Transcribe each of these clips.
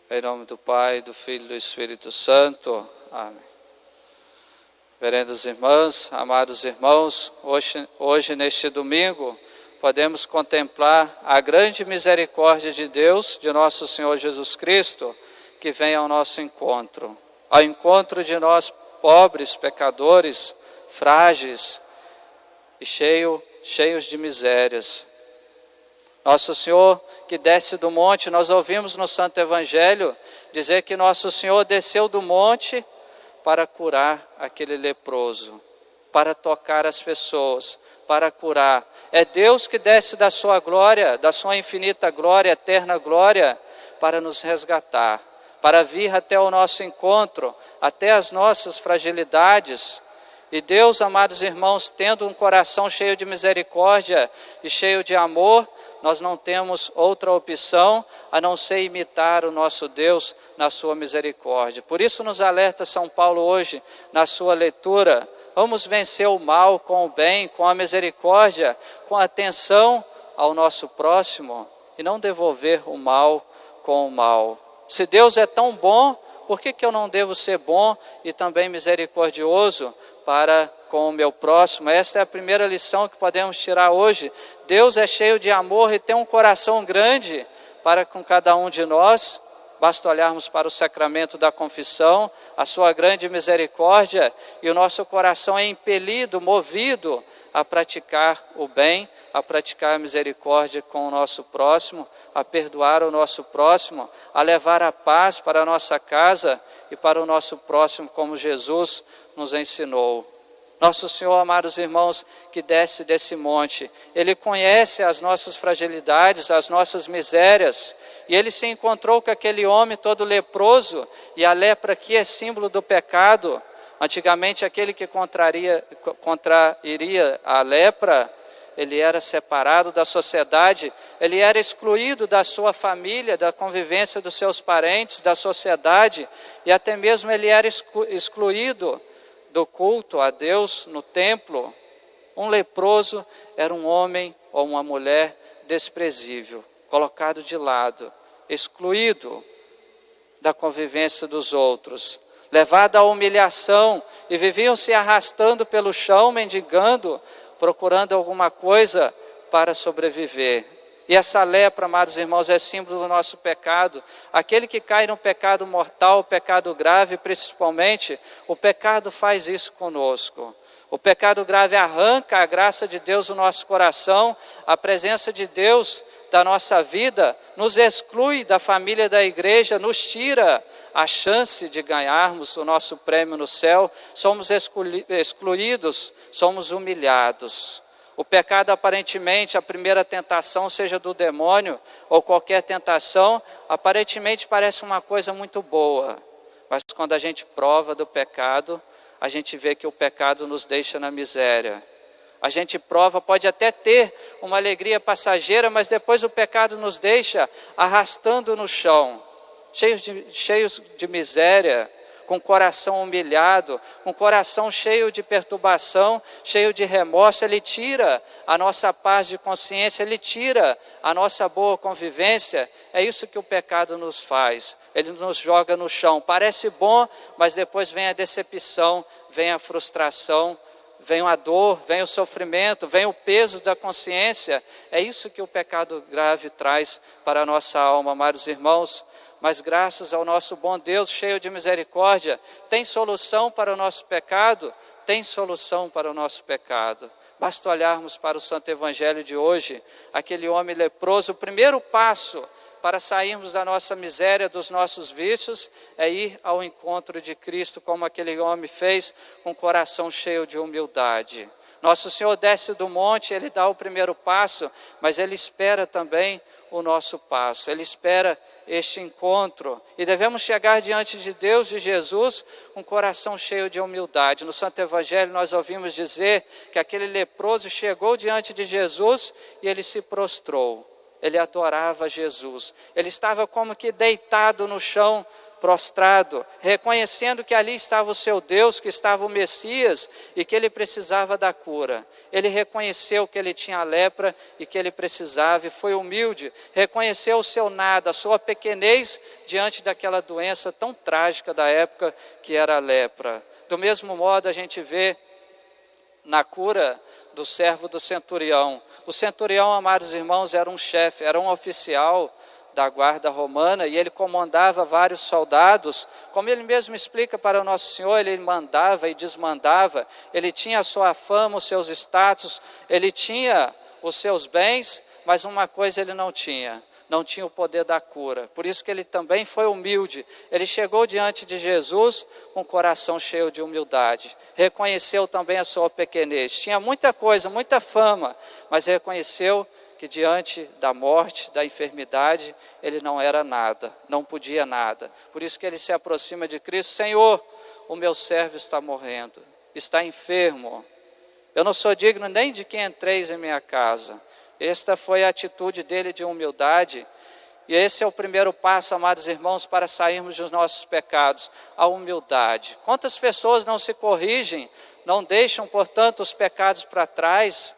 Em nome do Pai, do Filho e do Espírito Santo. Amém. Vererandas irmãs, amados irmãos, hoje neste domingo, podemos contemplar a grande misericórdia de Deus, de nosso Senhor Jesus Cristo, que vem ao nosso encontro. Ao encontro de nós, pobres, pecadores, frágeis e cheios de misérias. Nosso Senhor que desce do monte, nós ouvimos no Santo Evangelho dizer que Nosso Senhor desceu do monte para curar aquele leproso, para tocar as pessoas, para curar. É Deus que desce da sua glória, da sua infinita glória, eterna glória, para nos resgatar, para vir até o nosso encontro, até as nossas fragilidades. E Deus, amados irmãos, tendo um coração cheio de misericórdia e cheio de amor, nós não temos outra opção a não ser imitar o nosso Deus na sua misericórdia. Por isso nos alerta São Paulo hoje, na sua leitura, vamos vencer o mal com o bem, com a misericórdia, com a atenção ao nosso próximo e não devolver o mal com o mal. Se Deus é tão bom, por que eu não devo ser bom e também misericordioso para com o meu próximo? Esta é a primeira lição que podemos tirar hoje. Deus é cheio de amor e tem um coração grande para com cada um de nós. Basta olharmos para o sacramento da confissão, a sua grande misericórdia, e o nosso coração é impelido, movido a praticar o bem, a praticar a misericórdia com o nosso próximo, a perdoar o nosso próximo, a levar a paz para a nossa casa e para o nosso próximo, como Jesus nos ensinou. Nosso Senhor, amados irmãos, que desce desse monte, Ele conhece as nossas fragilidades, as nossas misérias, e Ele se encontrou com aquele homem todo leproso, e a lepra aqui é símbolo do pecado. Antigamente, aquele que contrairia a lepra, ele era separado da sociedade, ele era excluído da sua família, da convivência dos seus parentes, da sociedade, e até mesmo ele era excluído do culto a Deus no templo. Um leproso era um homem ou uma mulher desprezível, colocado de lado, excluído da convivência dos outros, levado à humilhação, e viviam se arrastando pelo chão, mendigando, procurando alguma coisa para sobreviver. E essa lepra, amados irmãos, é símbolo do nosso pecado. Aquele que cai no pecado mortal, o pecado grave, principalmente, o pecado faz isso conosco. O pecado grave arranca a graça de Deus do nosso coração, a presença de Deus da nossa vida, nos exclui da família da igreja, nos tira a chance de ganharmos o nosso prêmio no céu, somos excluídos, somos humilhados. O pecado, aparentemente, a primeira tentação, seja do demônio ou qualquer tentação, aparentemente parece uma coisa muito boa. Mas quando a gente prova do pecado, a gente vê que o pecado nos deixa na miséria. A gente prova, pode até ter uma alegria passageira, mas depois o pecado nos deixa arrastando no chão, cheios de miséria, com o coração humilhado, com o coração cheio de perturbação, cheio de remorso. Ele tira a nossa paz de consciência, ele tira a nossa boa convivência. É isso que o pecado nos faz, ele nos joga no chão. Parece bom, mas depois vem a decepção, vem a frustração, vem a dor, vem o sofrimento, vem o peso da consciência. É isso que o pecado grave traz para a nossa alma, amados irmãos. Mas graças ao nosso bom Deus, cheio de misericórdia, tem solução para o nosso pecado, tem solução para o nosso pecado. Basta olharmos para o Santo Evangelho de hoje, aquele homem leproso. O primeiro passo para sairmos da nossa miséria, dos nossos vícios, é ir ao encontro de Cristo, como aquele homem fez, com o coração cheio de humildade. Nosso Senhor desce do monte, Ele dá o primeiro passo, mas Ele espera também o nosso passo, Ele espera este encontro, e devemos chegar diante de Deus, de Jesus, com um coração cheio de humildade. No Santo Evangelho nós ouvimos dizer que aquele leproso chegou diante de Jesus e ele se prostrou, ele adorava Jesus, ele estava como que deitado no chão, prostrado, reconhecendo que ali estava o seu Deus, que estava o Messias e que ele precisava da cura. Ele reconheceu que ele tinha lepra e que ele precisava e foi humilde, reconheceu o seu nada, a sua pequenez diante daquela doença tão trágica da época que era a lepra. Do mesmo modo a gente vê na cura do servo do centurião. O centurião, amados irmãos, era um chefe, era um oficial da guarda romana e ele comandava vários soldados. Como ele mesmo explica para o Nosso Senhor, ele mandava e desmandava, ele tinha a sua fama, os seus status, ele tinha os seus bens, mas uma coisa ele não tinha o poder da cura. Por isso que ele também foi humilde. Ele chegou diante de Jesus com o coração cheio de humildade. Reconheceu também a sua pequenez. Tinha muita coisa, muita fama, mas reconheceu que diante da morte, da enfermidade, ele não era nada, não podia nada. Por isso que ele se aproxima de Cristo: Senhor, o meu servo está morrendo, está enfermo. Eu não sou digno nem de que entreis em minha casa. Esta foi a atitude dele de humildade. E esse é o primeiro passo, amados irmãos, para sairmos dos nossos pecados, a humildade. Quantas pessoas não se corrigem, não deixam, portanto, os pecados para trás,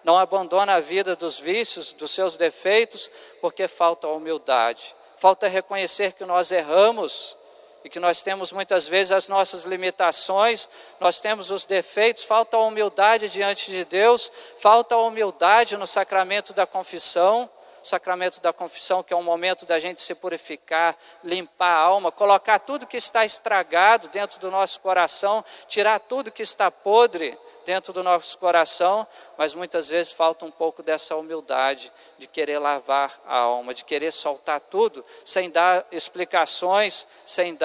não abandonam a vida dos vícios, dos seus defeitos, porque falta a humildade. Falta reconhecer que nós erramos e que nós temos muitas vezes as nossas limitações, nós temos os defeitos, falta a humildade diante de Deus, falta a humildade no sacramento da confissão. O sacramento da confissão, que é um momento da gente se purificar, limpar a alma, colocar tudo que está estragado dentro do nosso coração, tirar tudo que está podre dentro do nosso coração, mas muitas vezes falta um pouco dessa humildade, de querer lavar a alma, de querer soltar tudo, sem dar explicações, sem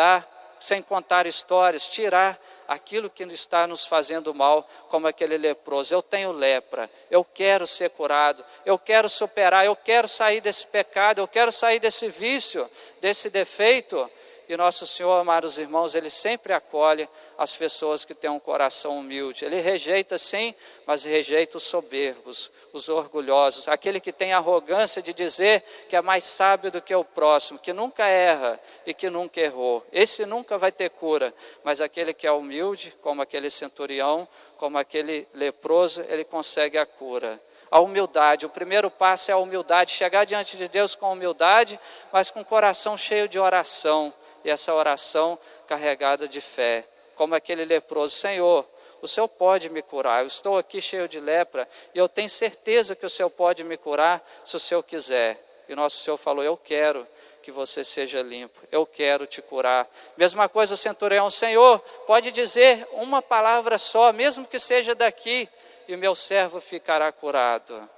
contar histórias, tirar aquilo que está nos fazendo mal, como aquele leproso. Eu tenho lepra, eu quero ser curado, eu quero superar, eu quero sair desse pecado, eu quero sair desse vício, desse defeito. E Nosso Senhor, amados irmãos, Ele sempre acolhe as pessoas que têm um coração humilde. Ele rejeita sim, mas rejeita os soberbos, os orgulhosos, aquele que tem a arrogância de dizer que é mais sábio do que o próximo, que nunca erra e que nunca errou. Esse nunca vai ter cura, mas aquele que é humilde, como aquele centurião, como aquele leproso, ele consegue a cura. A humildade, o primeiro passo é a humildade, chegar diante de Deus com humildade, mas com o coração cheio de oração. E essa oração carregada de fé, como aquele leproso: Senhor, o Senhor pode me curar, eu estou aqui cheio de lepra, e eu tenho certeza que o Senhor pode me curar, se o Senhor quiser. E Nosso Senhor falou: eu quero que você seja limpo, eu quero te curar. Mesma coisa o centurião: Senhor, pode dizer uma palavra só, mesmo que seja daqui, e o meu servo ficará curado.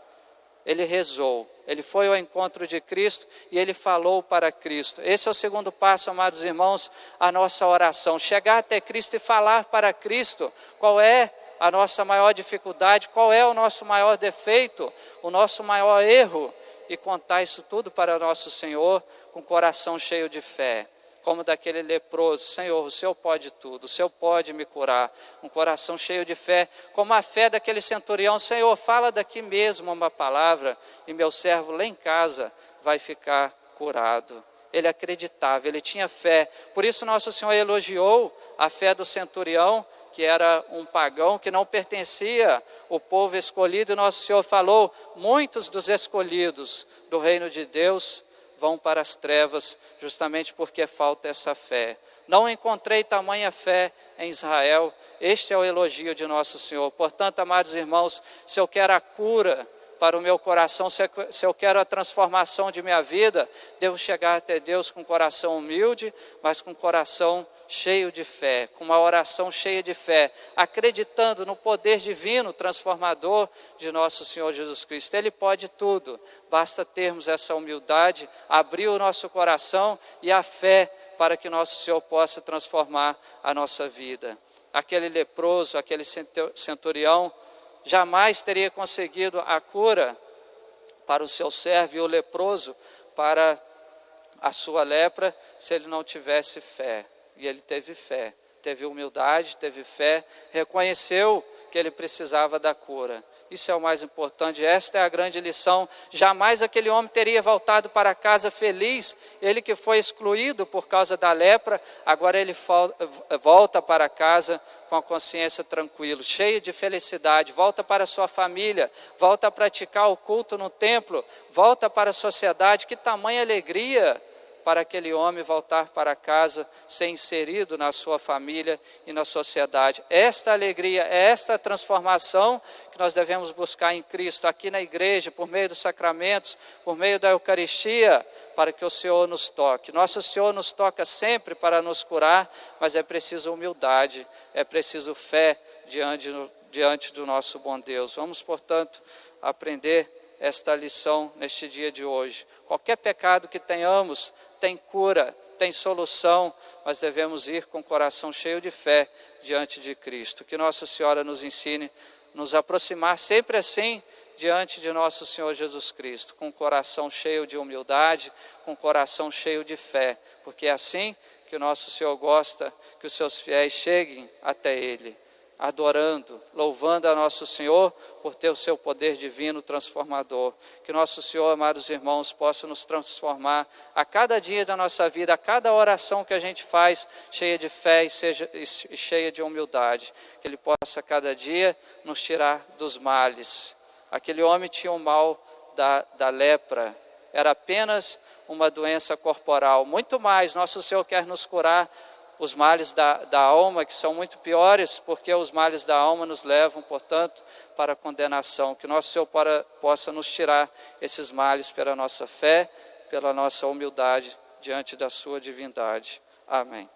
Ele rezou, ele foi ao encontro de Cristo e ele falou para Cristo. Esse é o segundo passo, amados irmãos, a nossa oração. Chegar até Cristo e falar para Cristo qual é a nossa maior dificuldade, qual é o nosso maior defeito, o nosso maior erro, e contar isso tudo para nosso Senhor com o coração cheio de fé. Como daquele leproso: Senhor, o Senhor pode tudo, o Senhor pode me curar. Um coração cheio de fé, como a fé daquele centurião: Senhor, fala daqui mesmo uma palavra e meu servo lá em casa vai ficar curado. Ele acreditava, ele tinha fé. Por isso Nosso Senhor elogiou a fé do centurião, que era um pagão, que não pertencia ao povo escolhido. E Nosso Senhor falou: muitos dos escolhidos do reino de Deus vão para as trevas, justamente porque falta essa fé. Não encontrei tamanha fé em Israel. Este é o elogio de Nosso Senhor. Portanto, amados irmãos, se eu quero a cura para o meu coração, se eu quero a transformação de minha vida, devo chegar até Deus com um coração humilde, mas com um coração cheio de fé, com uma oração cheia de fé, acreditando no poder divino transformador de Nosso Senhor Jesus Cristo. Ele pode tudo, basta termos essa humildade, abrir o nosso coração e a fé para que Nosso Senhor possa transformar a nossa vida. Aquele leproso, aquele centurião, jamais teria conseguido a cura para o seu servo, e o leproso para a sua lepra, se ele não tivesse fé. E ele teve fé, teve humildade, teve fé, reconheceu que ele precisava da cura. Isso é o mais importante, esta é a grande lição. Jamais aquele homem teria voltado para casa feliz, ele que foi excluído por causa da lepra, agora ele volta para casa com a consciência tranquila, cheio de felicidade, volta para sua família, volta a praticar o culto no templo, volta para a sociedade. Que tamanha alegria para aquele homem voltar para casa, ser inserido na sua família e na sociedade. Esta alegria, esta transformação que nós devemos buscar em Cristo, aqui na igreja, por meio dos sacramentos, por meio da Eucaristia, para que o Senhor nos toque. Nosso Senhor nos toca sempre para nos curar, mas é preciso humildade, é preciso fé diante do nosso bom Deus. Vamos, portanto, aprender esta lição neste dia de hoje. Qualquer pecado que tenhamos tem cura, tem solução, mas devemos ir com o coração cheio de fé diante de Cristo. Que Nossa Senhora nos ensine, nos aproximar sempre assim diante de nosso Senhor Jesus Cristo, com o coração cheio de humildade, com o coração cheio de fé, porque é assim que o nosso Senhor gosta que os seus fiéis cheguem até Ele, adorando, louvando a nosso Senhor por ter o seu poder divino transformador. Que nosso Senhor, amados irmãos, possa nos transformar a cada dia da nossa vida, a cada oração que a gente faz, cheia de fé e cheia de humildade. Que Ele possa cada dia nos tirar dos males. Aquele homem tinha o mal da lepra, era apenas uma doença corporal. Muito mais, nosso Senhor quer nos curar os males da alma, que são muito piores, porque os males da alma nos levam, portanto, para a condenação. Que nosso Senhor possa nos tirar esses males pela nossa fé, pela nossa humildade diante da sua divindade. Amém.